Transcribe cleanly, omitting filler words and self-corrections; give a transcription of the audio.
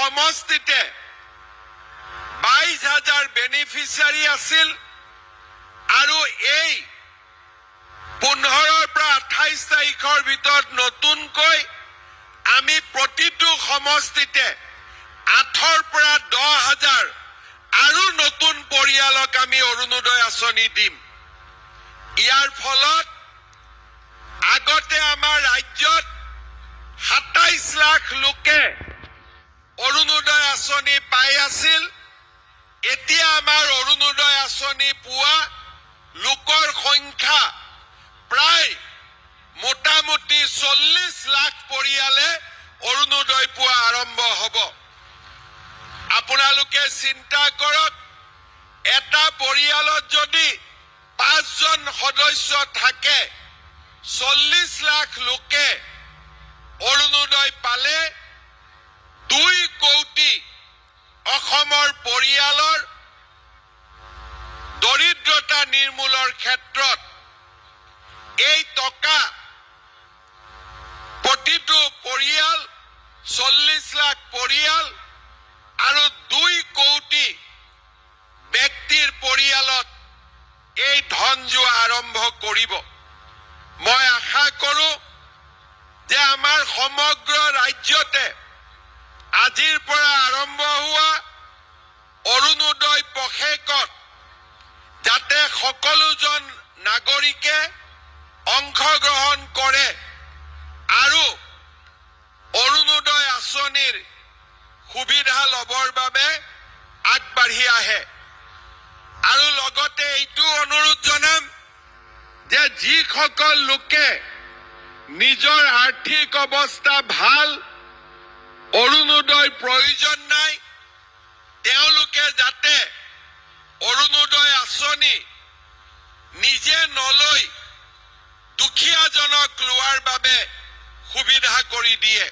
সমষ্টিতে 22,000 বেনিফিচিয়াৰী আছিল আৰু এই 15 পৰা 28 তাৰিখৰ ভিতৰত নতুনকৈ আমি প্ৰতিটো সমষ্টিতে 8 পৰা 10,000 আৰু নতুন পৰিয়ালক আমি অৰুণোদয় আঁচনি দিম। ইয়াৰ ফলত আগতে আমাৰ ৰাজ্যত 27 লাখ লোকে অৰুণোদয় আঁচনি পাই আছিল। এতিয়া আমাৰ অৰুণোদয় আঁচনি পোৱা লোকৰ সংখ্যা প্ৰায় মোটামুটি 40 লাখ পৰিয়ালে অৰুণোদয় পোৱা আৰম্ভ হ'ব। আপোনালোকে চিন্তা কৰক, এটা পৰিয়ালত যদি 5 জন সদস্য থাকে, 40 লাখ লোকে অৰুণোদয় পালে 2 কোটি অসমৰ পৰিয়ালৰ দৰিদ্ৰতা নিৰ্মূলৰ ক্ষেত্ৰত এই টকা প্ৰতিটো পৰিয়াল 40 লাখ পৰিয়াল আৰু 2 কোটি ব্যক্তিৰ পৰিয়ালত এই ধন যোৱা আৰম্ভ কৰিব। মই আশা কৰোঁ যে আমাৰ সমগ্ৰ ৰাজ্যতে আজিৰ পৰা আৰম্ভ হোৱা অৰুণোদয় পষেকত যাতে সকলোজন নাগৰিকে অংশগ্ৰহণ কৰে আৰু অৰুণোদয় আঁচনিৰ সুবিধা ল'বৰ বাবে আগবাঢ়ি আহে। আৰু লগতে এইটো অনুৰোধ জনাম যে যিসকল লোকে নিজৰ আৰ্থিক অৱস্থা ভাল, অৰুণোদয় প্ৰয়োজন নাই, তেওঁলোকে যাতে অৰুণোদয় আঁচনি নিজে নলৈ দুখীয়াজনক লোৱাৰ বাবে সুবিধা কৰি দিয়ে।